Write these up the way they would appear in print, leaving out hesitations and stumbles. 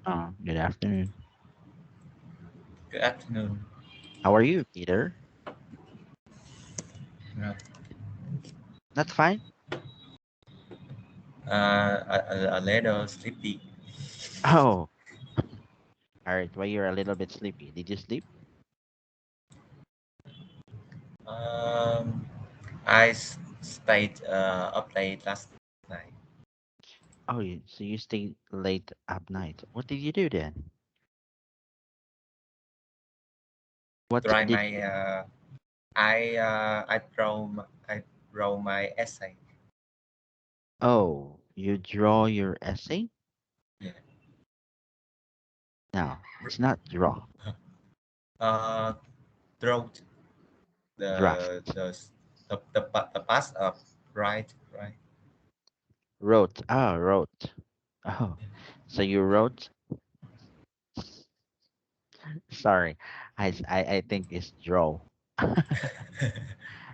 Good afternoon. Good afternoon. How are you, Peter? Uh, That's fine. a little sleepy. Oh, all right. Well, you're a little bit sleepy. Did you sleep? Um, I stayed up late last night. Oh, so you stayed late at night. What did you do then? What Try did my you? I wrote my essay. Oh, you draw your essay? Yeah. No, it's not draw. Uh, wrote the Draft. the the past of right. Wrote. Ah, wrote. Oh, so you wrote. Sorry, I think it's draw.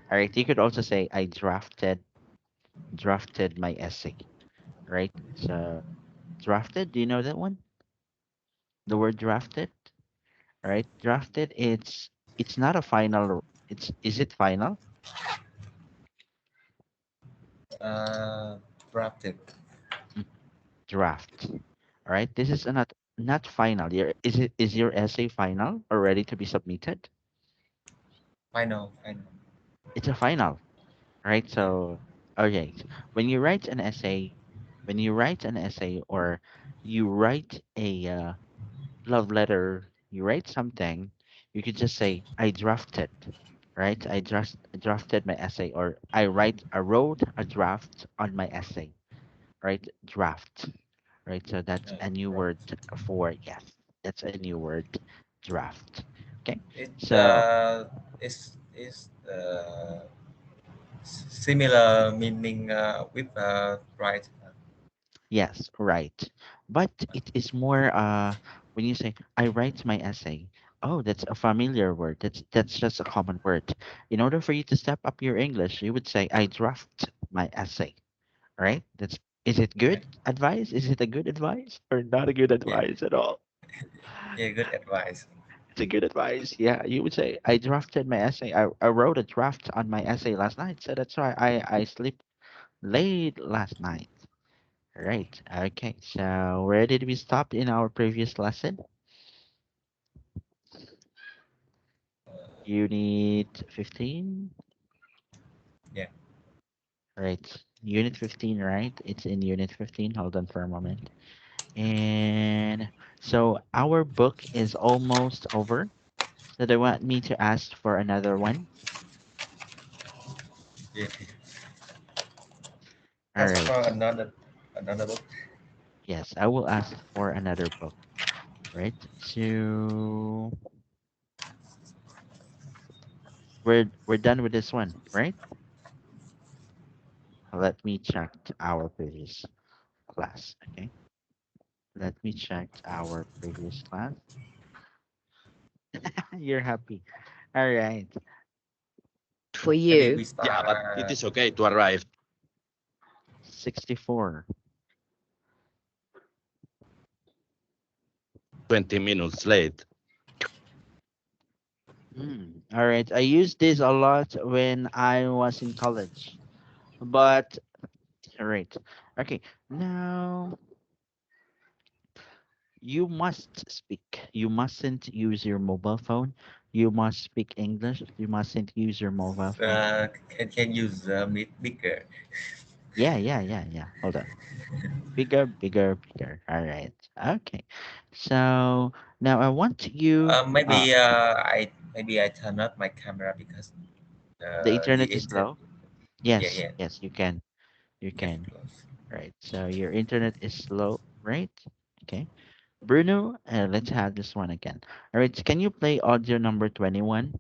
All right. You could also say I drafted my essay. Right. So drafted. Do you know that one? The word drafted. Right? Drafted. It's not a final. It's is it final? uh, Drafted. Mm, Draft. All right. This is not final. Is your essay final or ready to be submitted? Final. It's a final, right? Yeah. So okay. When you write an essay, or you write a love letter, you write something, you could just say I drafted, right? I drafted my essay, or I wrote a draft on my essay, right? Draft, right? So that's a new Right. word for yes. That's a new word, draft. Okay. It So is similar meaning with right. yes, right. But it is more when you say I write my essay. Oh, that's a familiar word. That's just a common word. In order for you to step up your English, you would say I draft my essay, right? That's is it good Right. advice? Is it a good advice or not a good Yeah. advice at all? Yeah. Good advice. It's a good advice. Yeah, you would say I drafted my essay. I wrote a draft on my essay last night, so that's why I sleep late last night. Right. Okay. So where did we stop in our previous lesson? Unit 15. Yeah. Right. Unit 15, right? It's in Unit 15. Hold on for a moment. And so our book is almost over. So they want me to ask for another one. Yeah. All Ask right. for another book. Yes, I will ask for another book. Right. So we're done with this one, right? Let me check our previous class. Okay. Let me check our previous class. You're happy. All right. For Maybe you. we Yeah, start. but it is okay to arrive 64. 20 minutes late. All right. I used this a lot when I was in college. But, all right. Okay. Now, you must speak. You mustn't use your mobile phone. You must speak English. You mustn't use your mobile phone. Can use meet bigger. Yeah, yeah, yeah, yeah. Hold on. Bigger, bigger, bigger. All right. Okay. So now I want you. Maybe I turn up my camera because The the internet is inter. slow. Yeah, Yes, yeah. yes, you can. You Yeah. can. Close. Right. So your internet is slow, right? Okay. Bruno, let's have this one again. All right. Can you play audio number 21?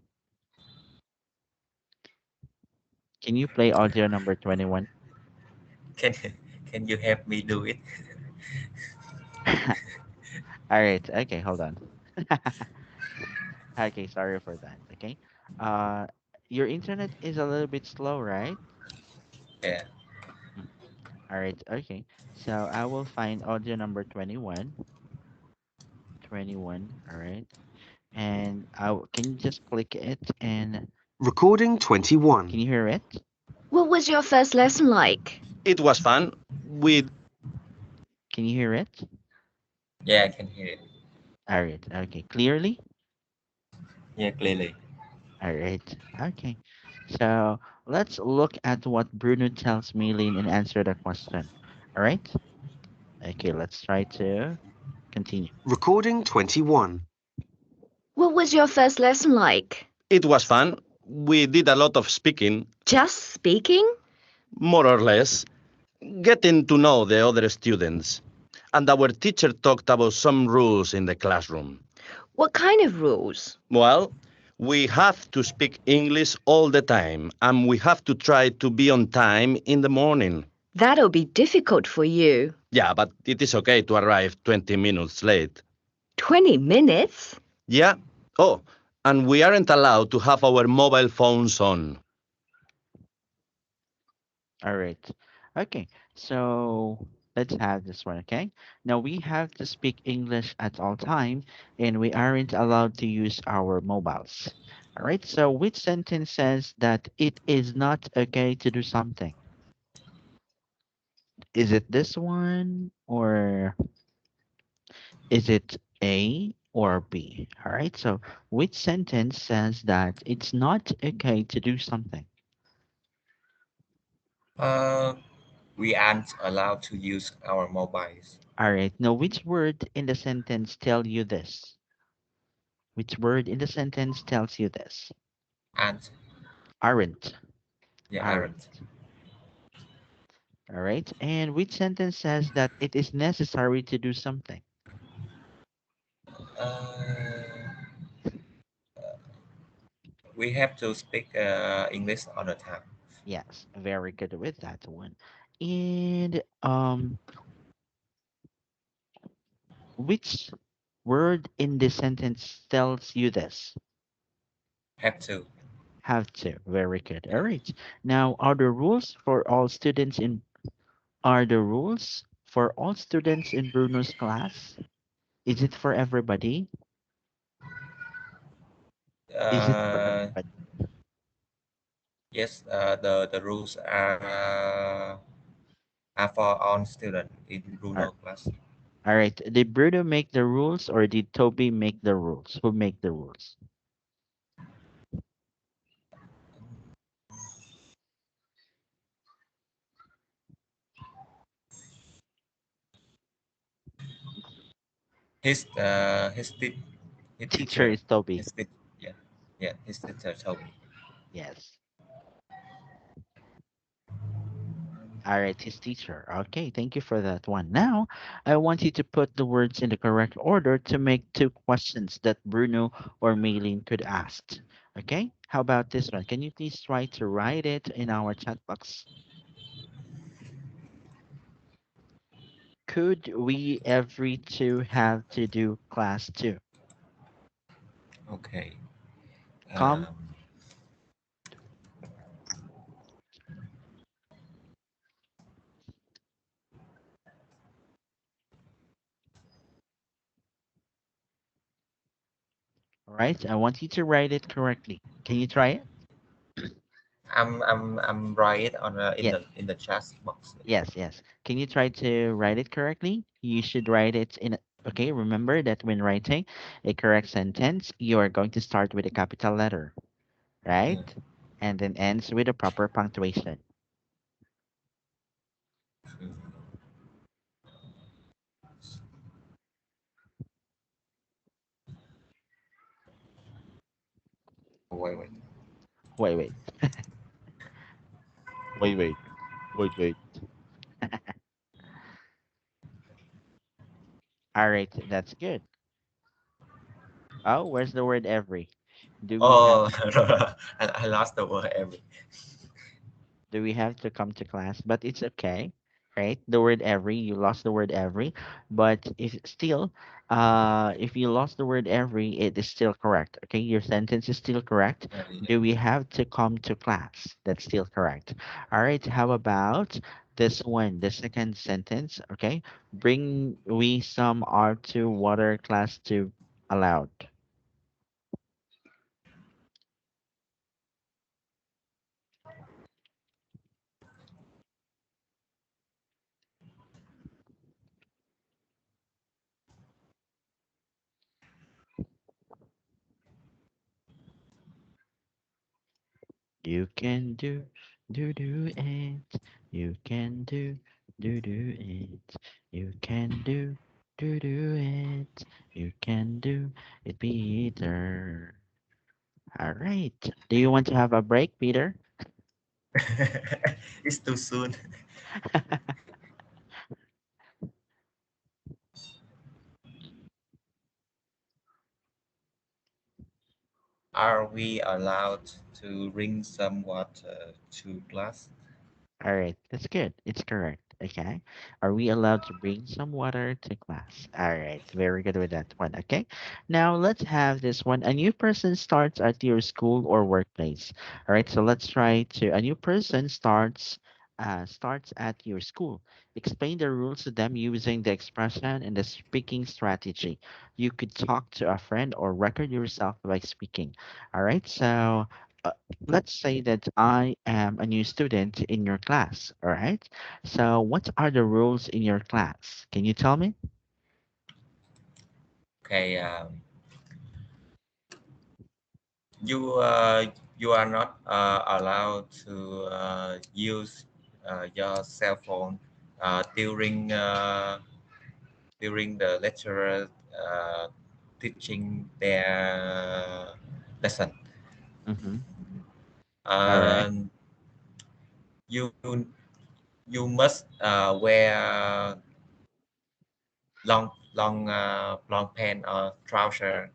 Can you play audio number 21? Can can you help me do it? All right. Okay. Hold on. Okay. Sorry for that. Okay. Uh, your internet is a little bit slow, right? Yeah. Mm, all right. Okay. So I will find audio number 21. 21. All right. And can you just click it and Recording can 21. you hear it? What was your first lesson like? It was fun. We Can you hear it? Yeah, I can hear it. All right. Okay. Clearly? Yeah, clearly. All right. Okay. So let's look at what Bruno tells Maylene and answer the question. All right. Okay. Let's try to continue. Recording 21. What was your first lesson like? it was fun. We did a lot of speaking, Just speaking? more or less, getting to know the other students. And our teacher talked about some rules in the classroom. What kind of rules? Well, we have to speak English all the time, and we have to try to be on time in the morning. That'll be difficult for you. Yeah, but it is okay to arrive 20 minutes late. 20 minutes? Yeah? Oh, and we aren't allowed to have our mobile phones on. All right. Okay. So let's have this one. Okay. Now we have to speak English at all time, and we aren't allowed to use our mobiles. All right. So which sentence says that it is not okay to do something? Is it this one or is it A or B? All right. So which sentence says that it's not okay to do something? Uh, we aren't allowed to use our mobiles. All right. Now which word in the sentence tell you this? Which word in the sentence tells you this? Aren't. Aren't. Yeah, aren't. Aren't. All right. And which sentence says that it is necessary to do something? Uh, we have to speak English all the time. Yes, very good with that one. And which word in the sentence tells you this? Have to. Have to. Very good. Yeah. All right. Now, are the rules for all students in Bruno's class? Is it for everybody? Is it for Uh, everybody? yes, the rules are for all students in All Bruno class. all right. Did Bruno make the rules or did Toby make the rules? Who make the rules? His Teacher teacher is Toby. his teacher, yeah, yeah, his teacher told me. Yes. All right, his teacher. Okay, thank you for that one. Now, I want you to put the words in the correct order to make two questions that Bruno or Maylene could ask. Okay, how about this one? Can you please try to write it in our chat box? Could we every two have to do class two? Okay. Come, Um, all right? I want you to write it correctly. Can you try it? I'm write on Yes. in the chat box. Yes, yes. Can you try to write it correctly? You should write it in. Okay, remember that when writing a correct sentence, you are going to start with a capital letter, right? Yeah. And then ends with a proper punctuation. Wait, wait. Wait, wait, wait, wait, wait, wait. All right, that's good. Oh, where's the word every? Do we have Oh, I lost the word every. do we have to come to class? But it's okay, right? The word every, you lost the word every, but if you lost the word every, it is still correct. Okay, your sentence is still correct. Yeah. Do we have to come to class? That's still correct. All right. How about This one, the second sentence, okay? Bring we some art to water class to allowed. You can do it. You can do it. You can do it. You can do it, Peter. All right. Do you want to have a break, Peter? It's too soon. Are we allowed to bring some water to class? All right, that's good. It's correct. Okay. Are we allowed to bring some water to class? All right, very good with that one. Okay. Now let's have this one. A new person starts at your school or workplace. All right, so let's try to. A new person starts at your school. Explain the rules to them using the expression and the speaking strategy. You could talk to a friend or record yourself by speaking. All right, so uh, let's say that I am a new student in your class, all right? So, what are the rules in your class? Can you tell me? Okay, you are not allowed to use your cell phone during the lecturer teaching their lesson. Mm-hmm. All right. And you you must wear long pant or trouser.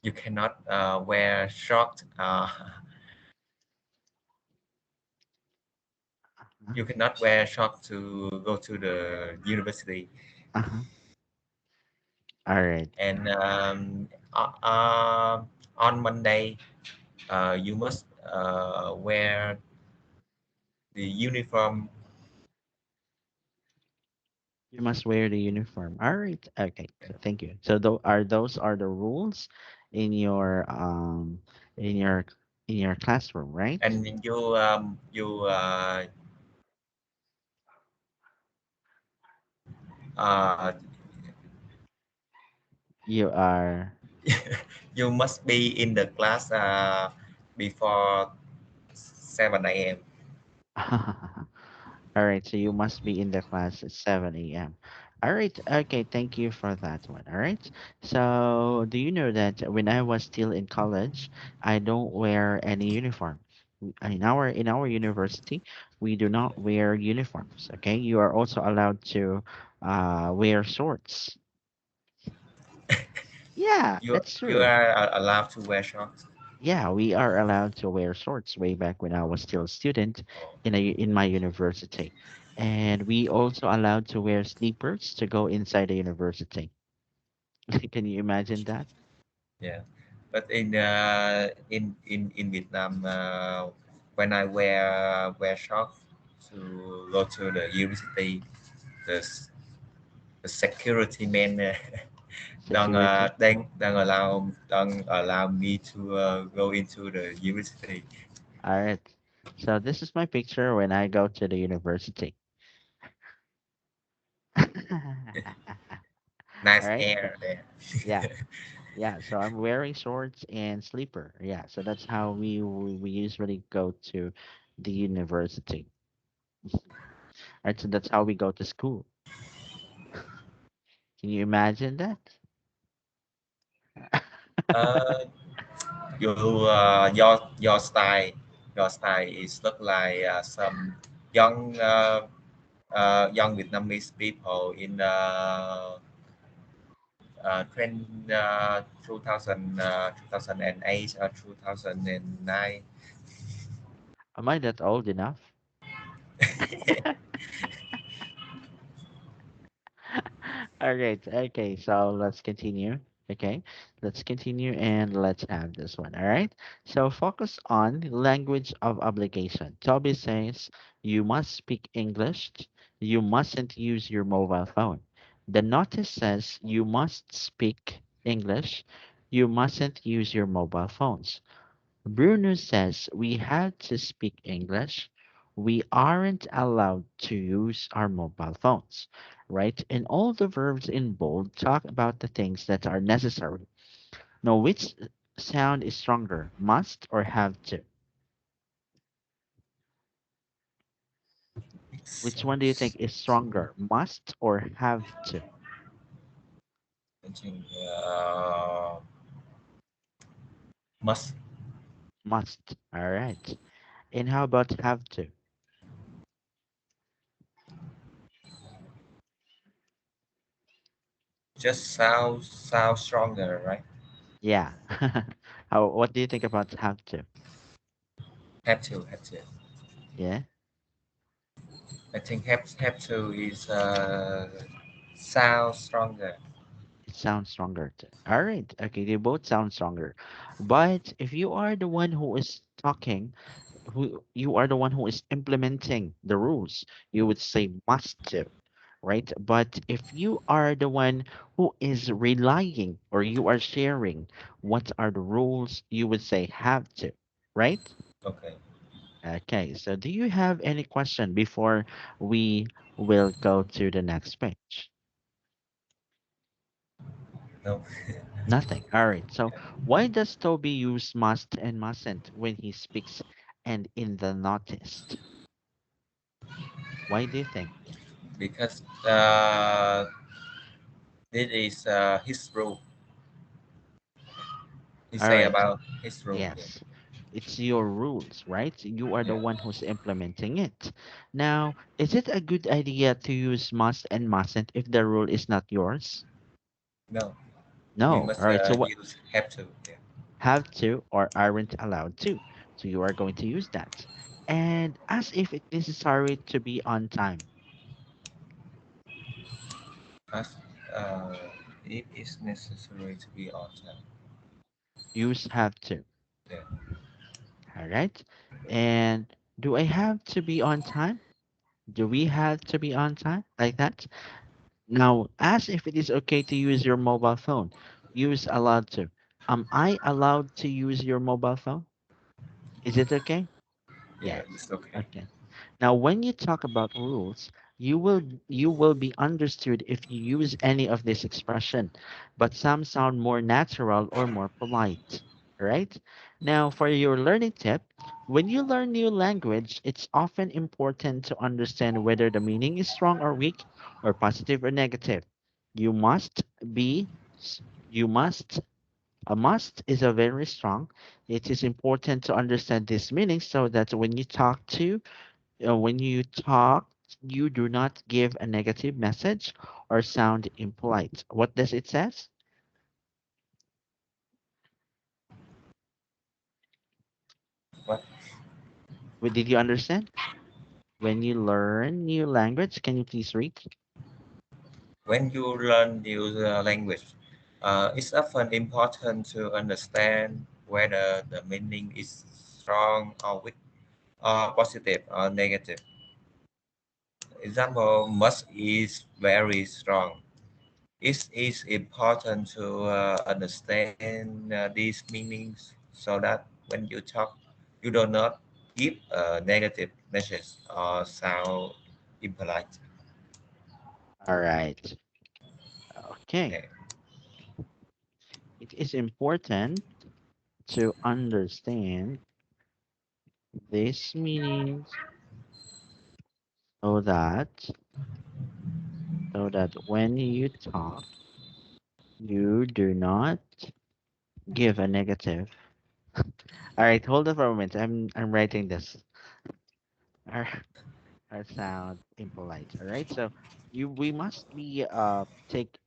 You cannot wear short. Uh-huh. You cannot wear short to go to the university. Uh-huh. All right. And on Monday, you must wear the uniform. You must wear the uniform. All right. Okay. So thank you. So those are the rules in in your in your classroom, right? And uh, You are you must be in the class before 7 a.m. All right, so you must be in the class at 7 a.m. All right, okay, thank you for that one. All right, so do you know that when I was still in college, I don't wear any uniform. In our university, we do not wear uniforms. Okay, you are also allowed to wear shorts. Yeah, that's You true. are allowed to wear shorts. Yeah, we are allowed to wear shorts way back when I was still a student in my university. And we also allowed to wear sleepers to go inside the university. Can you imagine that? Yeah, but in Vietnam, when I wear shorts to go to the university, the s- the security man Security. don't allow me to go into the university. All right. So this is my picture when I go to the university. All Nice right. So air there. yeah, yeah. So I'm wearing shorts and sleeper. Yeah. So that's how we usually go to the university. All right. So that's how we go to school. Can you imagine that? uh, you your style is look like some young young Vietnamese people in trend 2000 2008 or 2009. Am I that old enough? All right. Okay. So let's continue. Okay, let's continue and let's have this one. All right. So focus on language of obligation. Toby says you must speak English. You mustn't use your mobile phone. The notice says you must speak English. You mustn't use your mobile phones. Bruno says we have to speak English. We aren't allowed to use our mobile phones, right? And all the verbs in bold talk about the things that are necessary. Now, which sound is stronger, must or have to? Which one do you think is stronger, must or have to? I think must Must. All right. And how about have to? just sound stronger, right? Yeah. How? What do you think about have to? Have to. Yeah. I think have to is sound stronger. It sounds stronger. All right. Okay, they both sound stronger. But if you are the one who is talking, who you are the one who is implementing the rules, you would say must to, right? But if you are the one who is relying or you are sharing what are the rules, you would say have to, right? Okay. Okay. So do you have any question before we will go to the next page? No. Nothing. All right. So why does Toby use must and mustn't when he speaks and in the noticed? Why do you think? Because this is his rule. He All say right. about his rule. Yeah. Yes. It's your rules, right? You are the Yeah. one who's implementing it. Now, is it a good idea to use must and mustn't if the rule is not yours? No. We No. All must right. So what use have to. Yeah. have to or aren't allowed to. So you are going to use that. And as if it's necessary to be on time. As uh, it is necessary to be on time. Use have to. Yeah. All right. And do I have to be on time? Do we have to be on time like that? Now, ask if it is okay to use your mobile phone. Use allowed to. Am I allowed to use your mobile phone? Is it okay? Yeah. Yes. It's okay. Okay. Now, when you talk about rules, you will be understood if you use any of this expression, but some sound more natural or more polite, right? Now, for your learning tip, when you learn new language, it's often important to understand whether the meaning is strong or weak, or positive or negative. You must be, you must, a must is a very strong. It is important to understand this meaning so that when you talk, you do not give a negative message or sound impolite. What does it says? But Did you understand? When you learn new language, can you please read? when you learn new language, it's often important to understand whether the meaning is strong or weak, or positive or negative. Example, must is very strong. It is important to understand these meanings so that when you talk, you do not give a negative message or sound impolite. All right. Okay. Okay. It is important to understand these meanings so that when you talk, you do not give a negative. All right, hold on for a moment. I'm writing this. Or sound impolite. All right. So we must be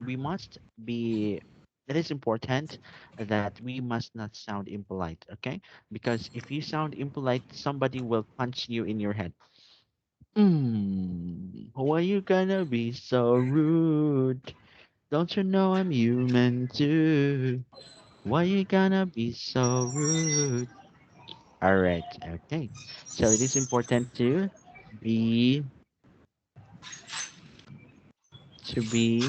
we must be it is important that we must not sound impolite, okay? Because if you sound impolite, somebody will punch you in your head. Why you gonna be so rude? Don't you know I'm human too? Why you gonna be so rude? All right, okay. So it is important be be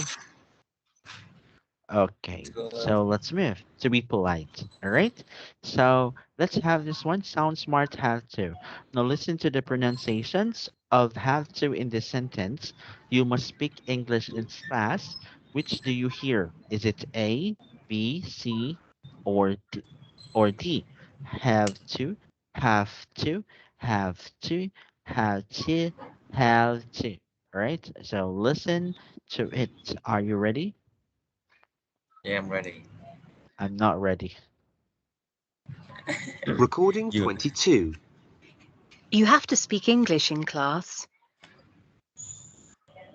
okay. Good. So let's move to be polite. All right. So let's have this one. Sound smart. Have to. Now listen to the pronunciations of have to in this sentence. You must speak English in class. Which do you hear? Is it A, B, C, or D? Or D? Have to. Have to. Have to. Have to. Have to. All right. So listen to it. Are you ready? Yeah, I'm ready. I'm not ready. Recording You 22. You have to speak English in class.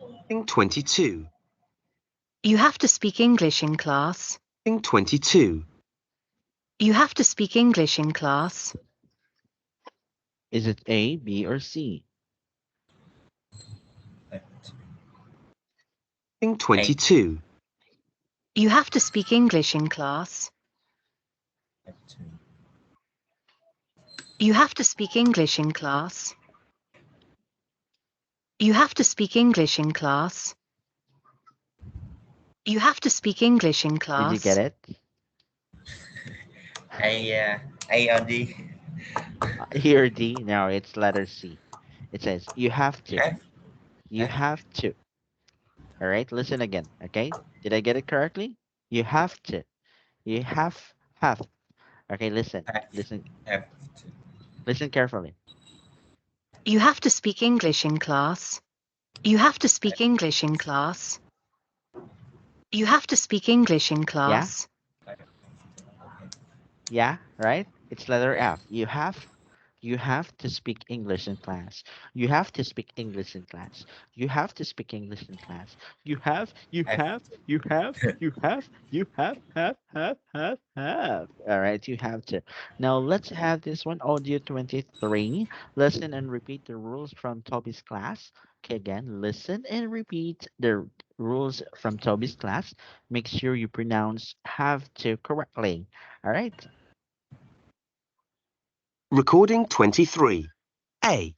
Recording 22. You have to speak English in class. Recording 22. You have to speak English in class. Is it A, B, or C? have Recording to, 22. You have to speak English in class. have to, You have to speak English in class. You have to speak English in class. You have to speak English in Did you get class. it? A or D. E or D? No, it's letter C. It says you have to. Have, You have, have to. All right, listen again. Okay, did I get it correctly? You have to. You have. Okay, listen, have, listen, have to, listen carefully. You have to speak English in class. You have to speak English in class. You have to speak English in Yeah, class. have, yeah, right. It's letter yeah, F. You have to speak English in class. You have to speak English in class. You have to speak English in class. You have, you have, have, you have, you have, you have. All right, you have to. Now let's have this one, audio 23. Listen and repeat the rules from Toby's class. Okay, again, listen and repeat the rules from Toby's class. Make sure you pronounce have to correctly. All right. Recording 23. A.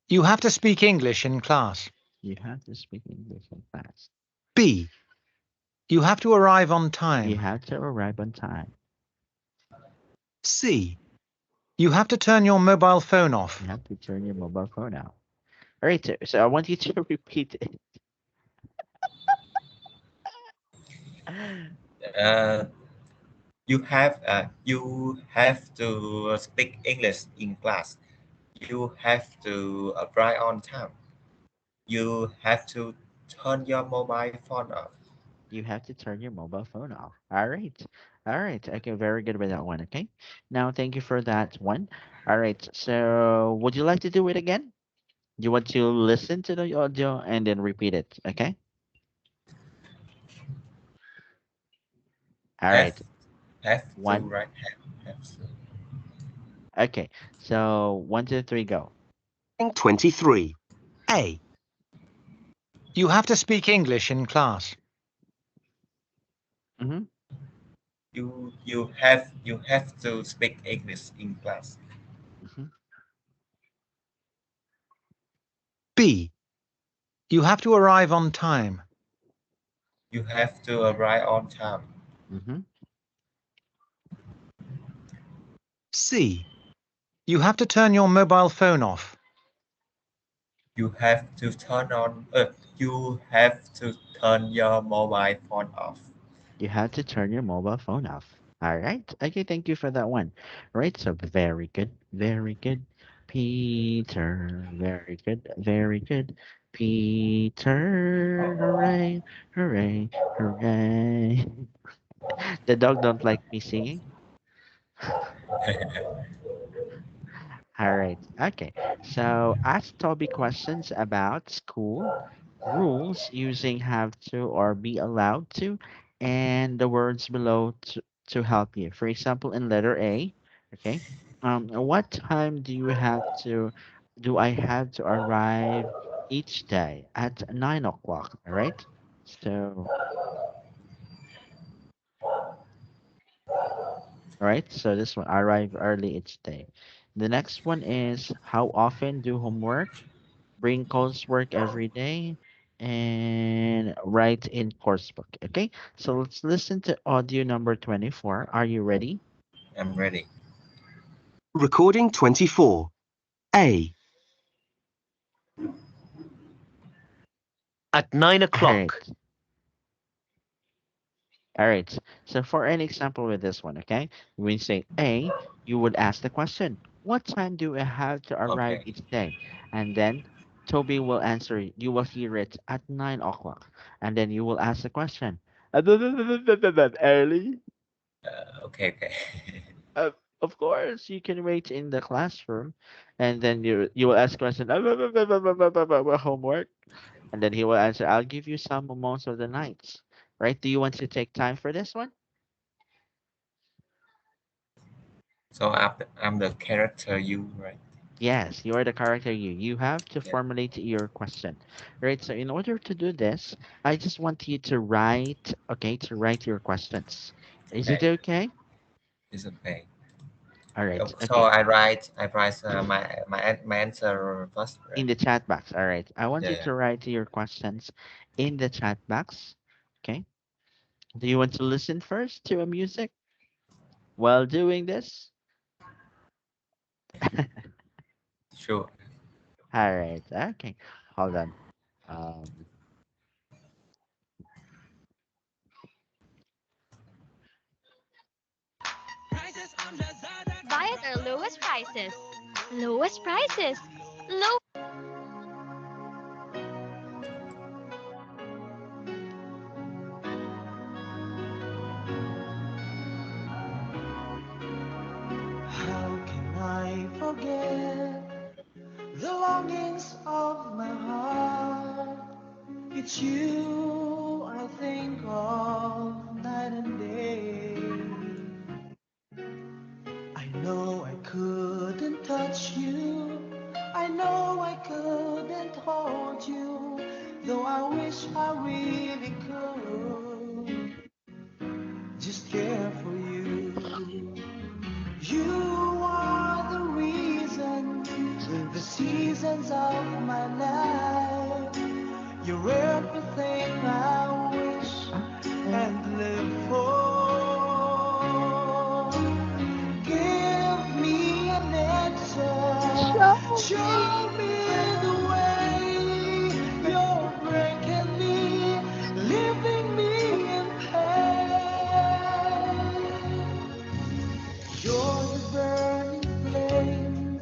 You have to speak English in class. You have to speak English in class. B. You have to arrive on You time. have to arrive on time. C. You have to turn your mobile phone You off. have to turn your mobile phone out. All right, so I want you to repeat it. uh, you have to speak English in class. You have to apply on time. You have to turn your mobile phone off. You have to turn your mobile phone off. All right. All right. Okay, very good with that one. Okay. Now, thank you for that one. All right. So, would you like to do it again? You want to listen to the audio and then repeat it. Okay. All Have right. have to One. right have to. Okay. So, one, two, three, go. Recording 23. A. You have to speak English in class. Mm-hmm. You have to speak English in class. Mm-hmm. B. You have to arrive on time. You have to arrive on time. Mm-hmm. C. You have to turn your mobile phone off. You have to turn on. You have to turn your mobile phone off. You have to turn your mobile phone off. All right. Okay, thank you for that one. All right, so very good. Very good. Peter. Very good. Very good. Peter. Hooray. Hooray. Hooray. The dog don't like me singing. All right. Okay. So ask Toby questions about school rules using have to or be allowed to and the words below to help you. For example, in letter A, okay, what time do I have to arrive each day at 9 o'clock? All right. So, all right. So this one, arrive early each day. The next one is how often do homework, bring coursework every day, and write in coursebook. Okay. So let's listen to audio number 24. Are you ready? I'm ready. Recording 24. A. At 9 All right. o'clock. All right. So for an example with this one, okay, when you say A, you would ask the question, what time do I have to arrive Okay. each day? And then Toby will answer, you will hear it at 9 o'clock. And then you will ask the question, early? Okay. Okay. Uh, of course, you can wait in the classroom. And then you will ask question, homework? And then he will answer, I'll give you some most of the nights. Right? Do you want to take time for this one? So I'm the character you, right? Yes, you are the character you. You have to Yeah. formulate your question. Right? So in order to do this, I just want you to write, okay, to write your questions. Is it Okay. okay? It's okay. All right. So Okay. I write my answer first, In right? the chat box. All right. I want Yeah. you Yeah. to write your questions in the chat box. Okay. Do you want to listen first to a music while doing this? Sure. All right. Okay. Hold on. Um, Buy at our lowest prices. Lowest prices. Low. How can I forget the longings of my heart? It's you I think of night and day. I know I couldn't touch you. I know I couldn't hold you. Though I wish I really could. Just care for you. You are the reason, the seasons of my life. You're everything I wish and live for. Give me an answer, show me the way. You're breaking me, leaving me in pain. You're the burning flame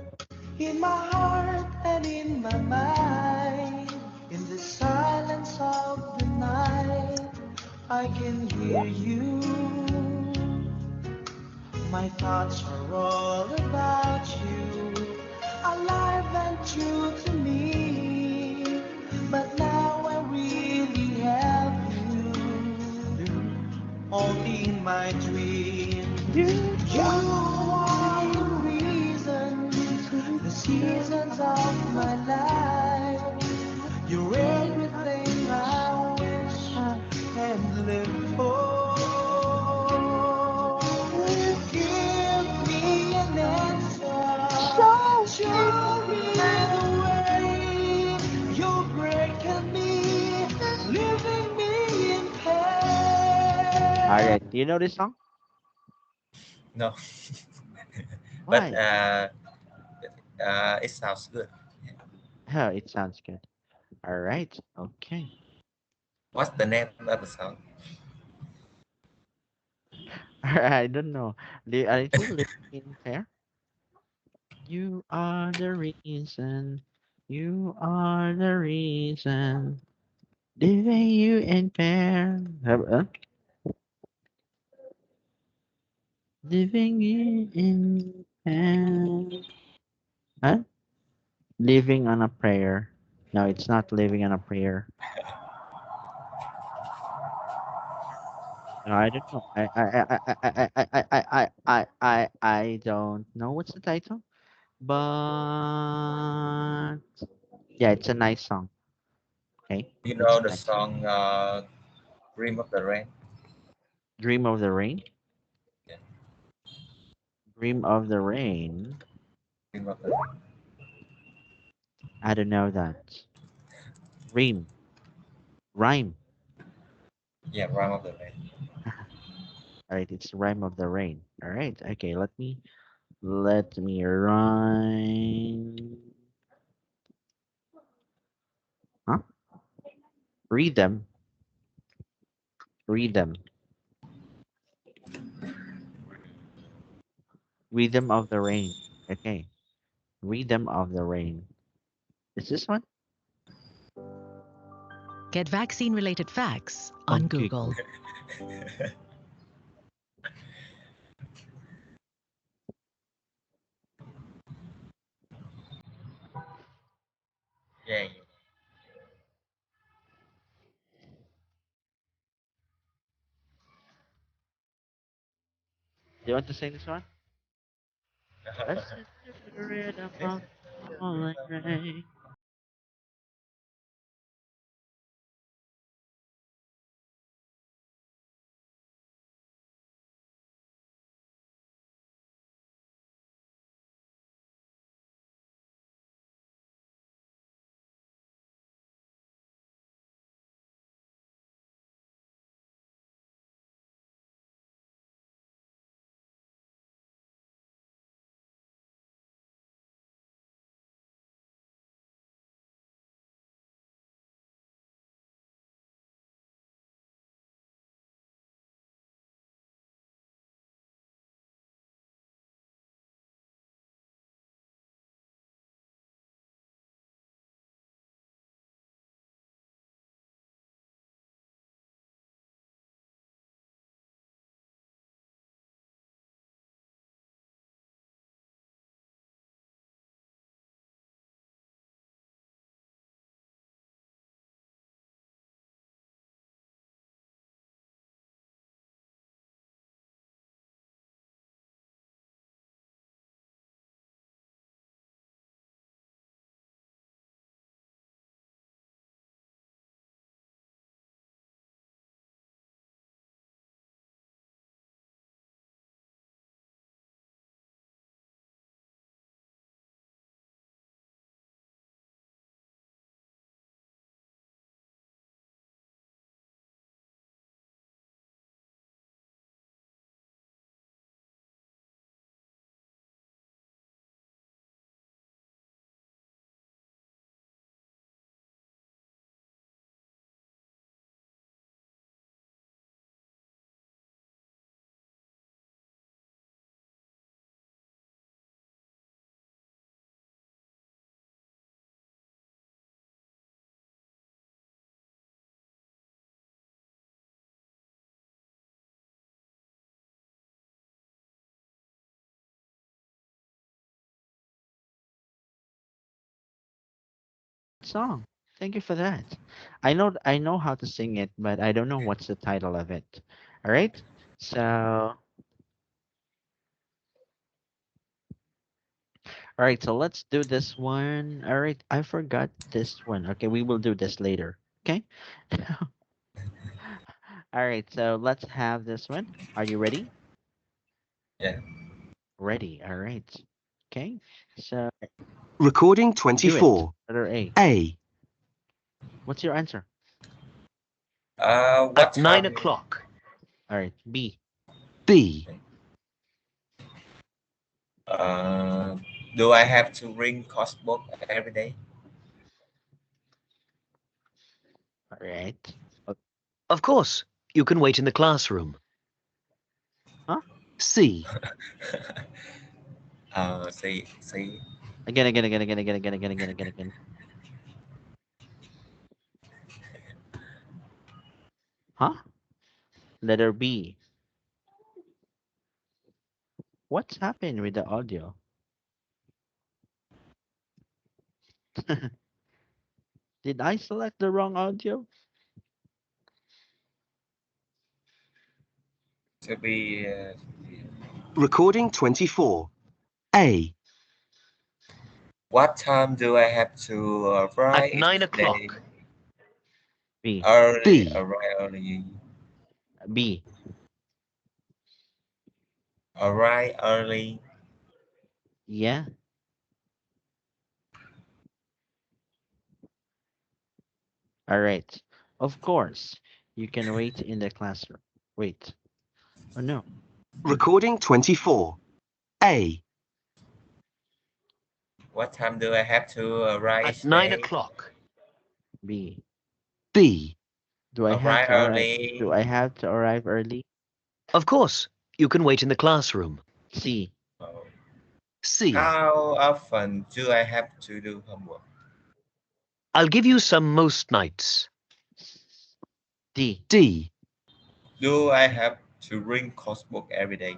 in my heart and in my mind. In the silence of the night, I can hear you. My thoughts are all about you, alive and true to me. But now I really have you, only in my dreams. You are the reason, the seasons of my life. You're everything I wish and live for. Give me an answer, show me the way. You're breaking me, leaving me in all right. pain. Do you know this song? No. But Why? it sounds good. Oh, it sounds good. All right. Okay. What's the name of the song? I don't know. Are you living in pair? You are the reason. You are the reason. Living you in pair. Living you in pair. Huh? Living on a prayer. No, it's not living on a prayer. No, I don't know. I don't know what's the title, but yeah, it's a nice song. Okay, You what's know the next? song Dream of the Rain? Dream of the Rain. Yeah, Dream of the Rain. Dream of the Rain. I don't know that. Rhyme. Rhyme. Yeah, Rhyme of the Rain. All right, it's Rhyme of the Rain. All right. Okay, let me rhyme. Huh? Read them. Read them. Rhythm of the Rain. Okay. Rhythm of the Rain. Is this one? Get vaccine-related facts On on Google. Google. Yeah. Do you want to sing this one? Yeah. Listen to the rhythm This of is the falling rain. Song. Thank you for that. I know how to sing it, but I don't know what's the title of it. All right. So, all right, so let's do this one. All right, I forgot this one. Okay, we will do this later. Okay. All right, so let's have this one. Are you ready? yeah. Ready. All right. Okay. So Recording do it. 24. Letter A. A. What's your answer? What At 9 time? o'clock. All right. B. B. Uh, do I have to ring book every day? All right. Of course, you can wait in the classroom. Huh? C. See. Again, again, again, again, again, again, again, again, again, again. Huh? Letter B. What's happened with the audio? Did I select the wrong audio? To be. Recording 24. A. What time do I have to At write 9 today? o'clock. B. Early, B. arrive early, B. arrive early, Yeah. All right. Of course, you can wait in the classroom. Wait. Oh no. Recording 24. A. what time do I have to arrive At 9 today? o'clock. B. B. Do I have Arrive to arrive? early. Do I have to arrive early? Of course, you can wait in the classroom. C. Oh. C. How often do I have to do homework? I'll give you some most nights. D. D. Do I have to bring coursework every day?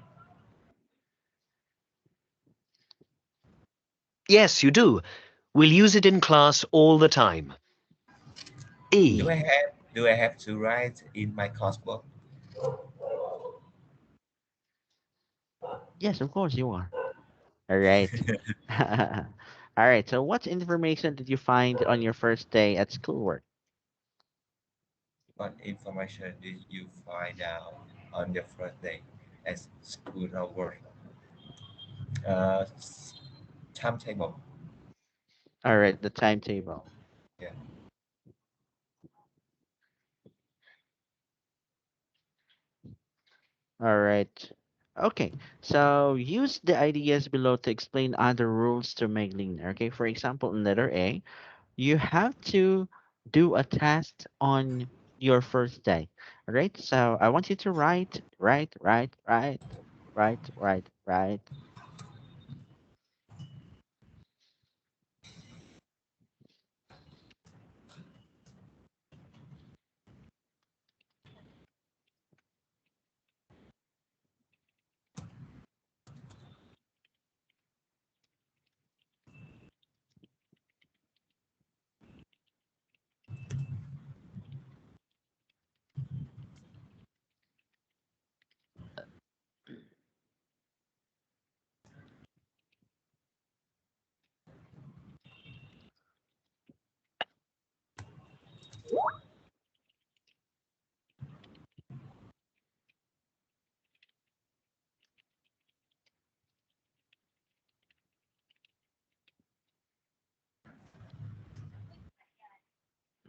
Yes, you do. We'll use it in class all the time. Do I E. have to write in my coursework? Yes, of course you are. All right. All right. So, what information did you find on your first day at schoolwork? What information did you find out on your first day at school or work? Timetable. All right, the timetable. Yeah. All right. Okay. So, use the ideas below to explain other rules to make learning. Okay. For example, in letter A, you have to do a test on your first day. All right. So, I want you to write.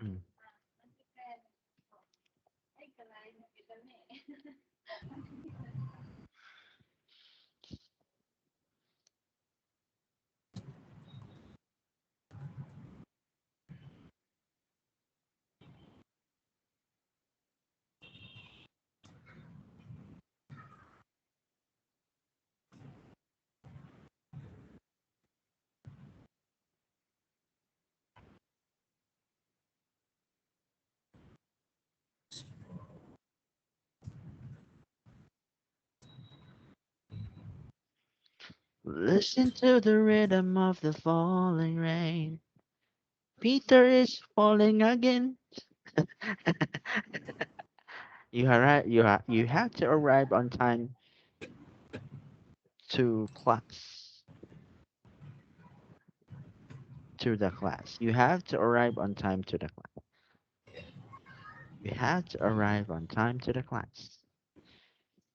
Mm. Listen to the rhythm of the falling rain. Peter is falling again. You have to arrive on time to class. To the class. You have to arrive on time to the class. You have to arrive on time to the class.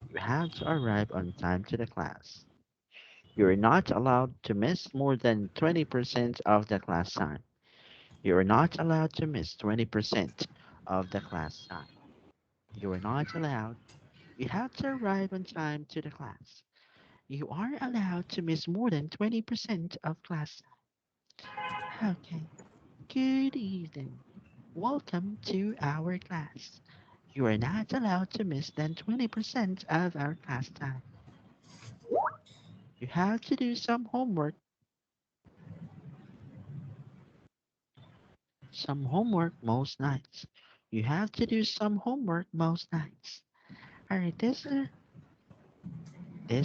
You have to arrive on time to the class. You are not allowed to miss more than 20% of the class time. You are not allowed to miss 20% of the class time. You are not allowed. You have to arrive on time to the class. You are allowed to miss more than 20% of class time. Okay. Good evening. Welcome to our class. You are not allowed to miss than 20% of our class time. You have to do some homework. Some homework most nights. You have to do some homework most nights. Alright, these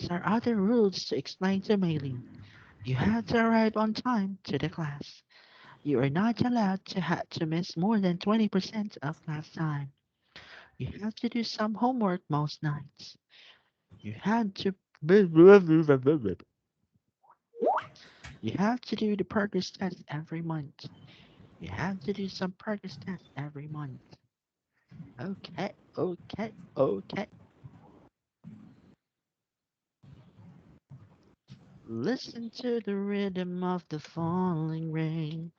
are other rules to explain to Maylene. You have to arrive on time to the class. You are not allowed to miss more than 20% of class time. You have to do some homework most nights. You have to you have to do the progress test every month. You have to do some progress test every month. Okay, okay, okay. Listen to the rhythm of the falling rain,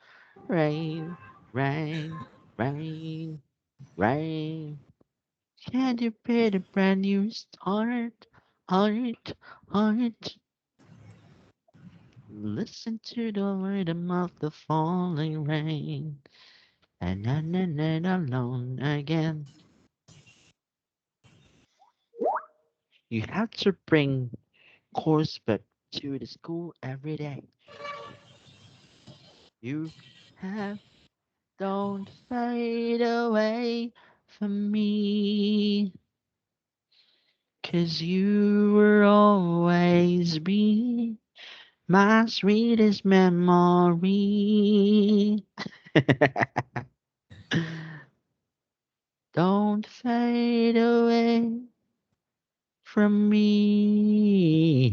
rain, rain, rain, rain. Can you be the brand new start? Heart, heart. Listen to the rhythm of the falling rain, and then alone again. You have to bring coursework to the school every day. You have don't fade away from me, 'cause you will always be my sweetest memory. Don't fade away from me,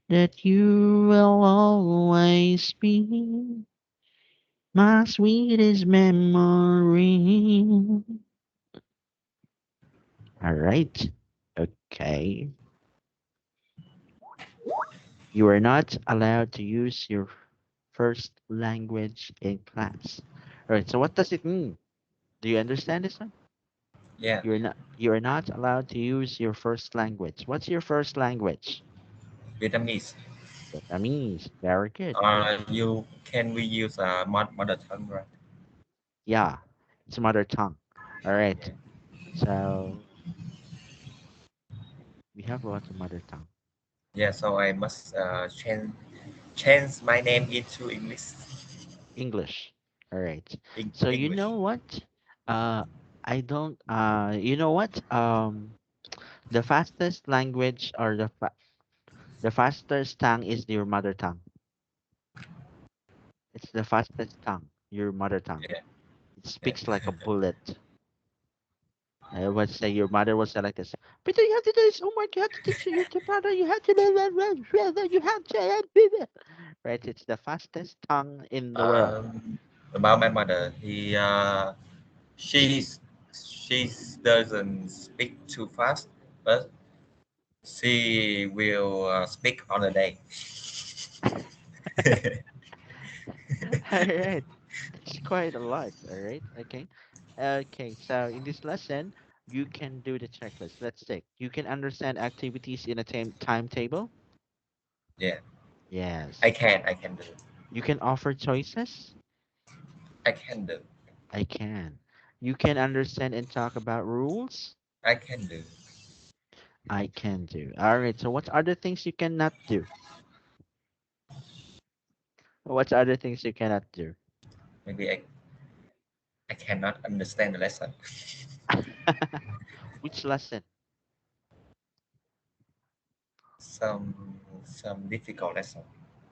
that you will always be my sweetest memory. All right. Okay. You are not allowed to use your first language in class. All right. So what does it mean? Do you understand this one? Yeah, You're not allowed to use your first language. What's your first language? Vietnamese. Vietnamese. Very good. You can we use mother tongue, right? Yeah, it's mother tongue. All right. Yeah. So we have lots of mother tongue. Yeah. So I must change my name into English. English. All right. So you English. know what? Uh, I don't. You know what? The fastest language or the fastest tongue is your mother tongue. It's the fastest tongue, your mother tongue. Yeah. It Yeah. speaks like a bullet. I would say your mother was like this. Peter, you have to do this homework. You have to teach your brother. You have to do that. You have to do that. Right? It's the fastest tongue in the world. About my mother, she's she doesn't speak too fast, but she will speak on a day. All right. That's quite a lot. All right. Okay. Okay. So in this lesson, you can do the checklist. Let's take. You can understand activities in a timetable. Yeah, Yes. I can do. You can offer choices. I can do. I can. You can understand and talk about rules. I can do. I can do. All right. So what other things you cannot do? What other things you cannot do? Maybe I cannot understand the lesson. Which lesson? Some difficult lesson.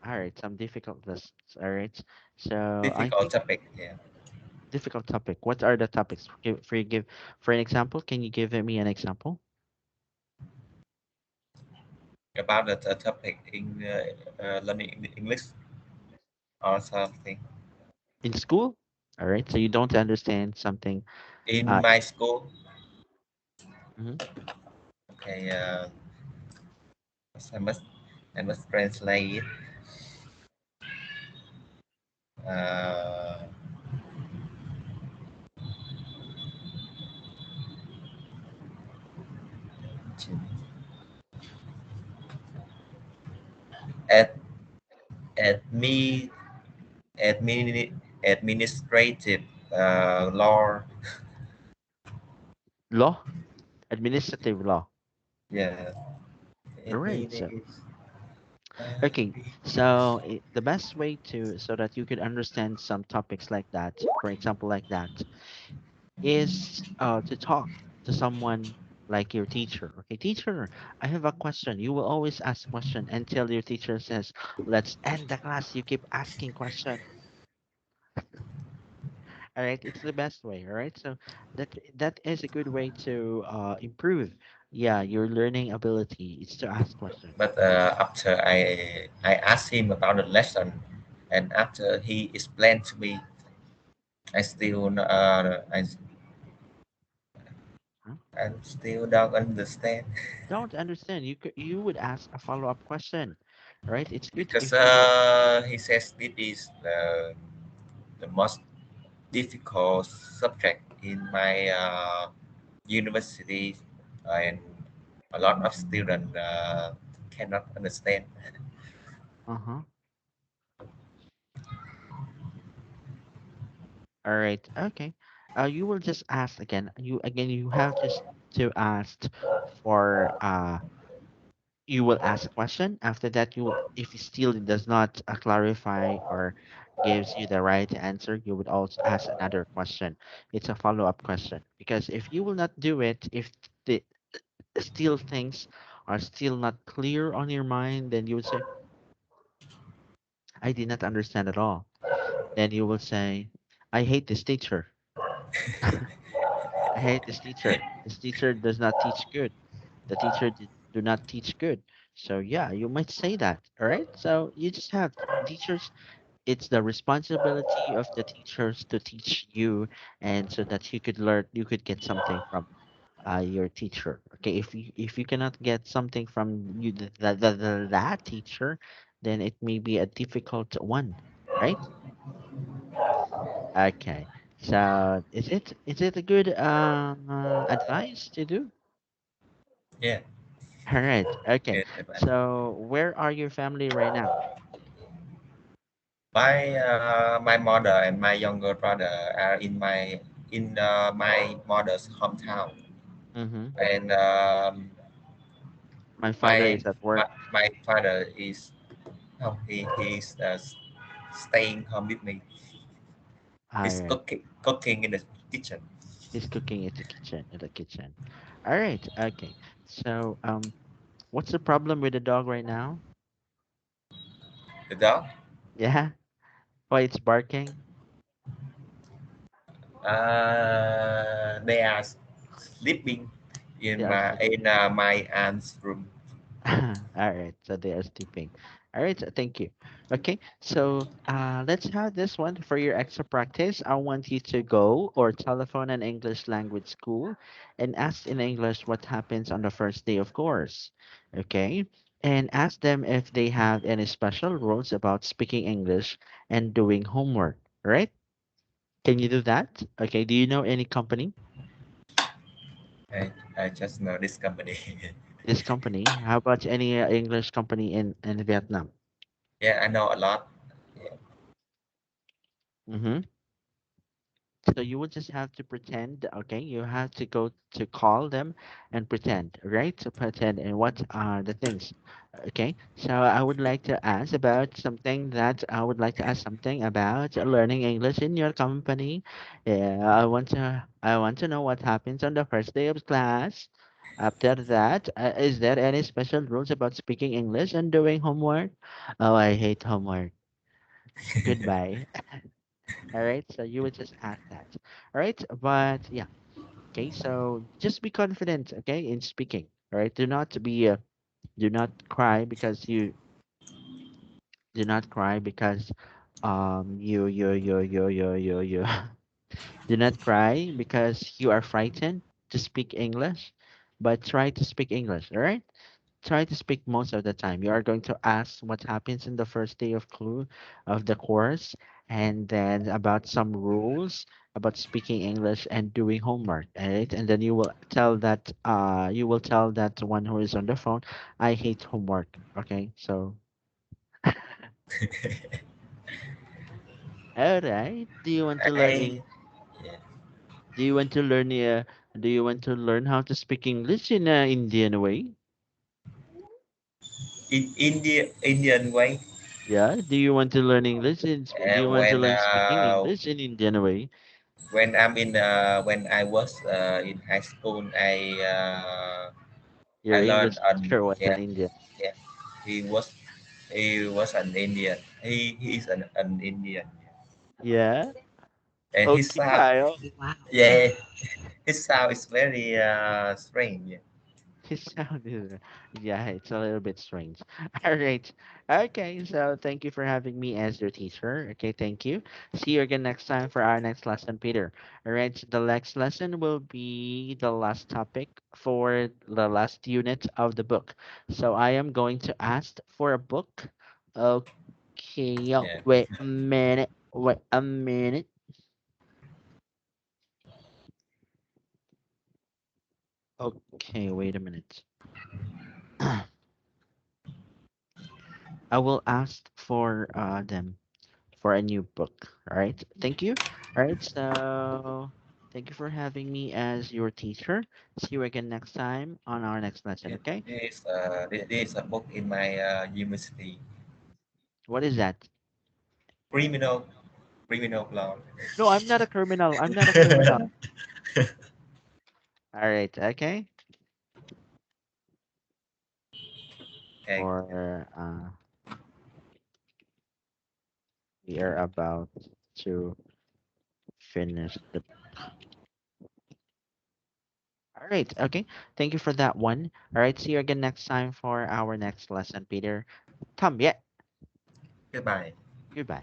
All right. Some difficult lessons. All right. So I Difficult think topic. Yeah. difficult topic. What are the topics? For an example. Can you give me an example? About the topic in learning English or something. In school? All right. So you don't understand something. In Uh, my school, mhm. okay. I must I must translate. Uh, at admi, administrative law. Law, administrative law. Yeah. All right. So Administ- okay. So the best way to so that you could understand some topics like that, for example, like that, is to talk to someone like your teacher. Okay, teacher, I have a question. You will always ask question until your teacher says, "Let's end the class." You keep asking question. All right, it's the best way. All right, so that is a good way to improve. Yeah, your learning ability is to ask question. but after I asked him about the lesson, and after he explained to me, I still Huh? I still don't understand Don't understand. You would ask a follow-up question, right? It's good because if you will. he says it is the most difficult subject in my university, and a lot of students cannot understand. Uh-huh. All right. Okay. You will just ask again. You have just to ask for you will ask a question. After that, you will, if it still does not clarify or gives you the right answer, you would also ask another question. It's a follow-up question because if you will not do it, if the still things are still not clear on your mind, then you would say, "I did not understand at all." Then you will say, "I hate this teacher." I hate this teacher. This teacher does not teach good. The teacher do not teach good. So yeah, you might say that. All right. So you just have teachers. It's the responsibility of the teachers to teach you, and so that you could learn, you could get something from your teacher. Okay. If you cannot get something from you that teacher, then it may be a difficult one, right? Okay. So is it a good advice to do? Yeah. All right. Okay. Good advice. So where are your family right now? My mother and my younger brother are in my mother's hometown, Mm-hmm. and My father my is at work. my father is oh, he's staying home with me. All He's right. cooking in the kitchen. He's cooking at the kitchen. At the kitchen. All right. Okay. So what's the problem with the dog right now? The dog, Yeah. Why it's barking? they are sleeping They in are my aunt's room. All right, so they are sleeping. All right, so thank you. Okay, so let's have this one for your extra practice. I want you to go or telephone an English language school and ask in English what happens on the first day of course. Okay, and ask them if they have any special rules about speaking English and doing homework. Right? Can you do that? Okay, do you know any company? I just know this company. This company? How about any English company in Vietnam? Yeah, I know a lot. Yeah. Mm-hmm. So you would just have to pretend, okay? You have to go to call them and pretend, right? To pretend and what are the things, okay? So I would like to ask about something that I would like to ask something about learning English in your company. Yeah, I want to know what happens on the first day of class. After that, is there any special rules about speaking English and doing homework? Oh, I hate homework. Goodbye. All right, so you would just ask that. All right, but yeah, okay, so just be confident, okay, in speaking. All right, do not cry because do not cry because you do not cry because you are frightened to speak English, but try to speak English. All right, try to speak most of the time. You are going to ask what happens in the first day of the course, and then about some rules about speaking English and doing homework, right? And then you will tell that one who is on the phone, I hate homework. Okay, so all right. I yeah. Do you want to learn do you want to learn how to speak English in Indian way? In Indian way, Yeah. Do you want to learn English? Do you want to when learn speaking English in Indian way? when I was in high school, Your I learned English teacher was an yeah, Indian. yeah. He was he was an Indian. He is an Indian, Yeah. and his Okay. sound, Oh, wow. yeah, his sound is very strange. Yeah. It sounded, yeah, it's a little bit strange. All right. Okay, so thank you for having me as your teacher. Okay, thank you. See you again next time for our next lesson, Peter. All right, so the next lesson will be the last topic for the last unit of the book. So I am going to ask for a book. Okay, oh, Yeah. wait a minute. Wait a minute. Okay, wait a minute. I will ask for them for a new book. All right. Thank you. All right. So thank you for having me as your teacher. See you again next time on our next lesson. Okay. This is a book in my university. What is that? Criminal, criminal law. No, I'm not a criminal. I'm not a criminal. All right. Okay. Okay. For we are about to finish the. All right. Okay. Thank you for that one. All right. See you again next time for our next lesson, Peter. Come. Yeah. Goodbye. Goodbye.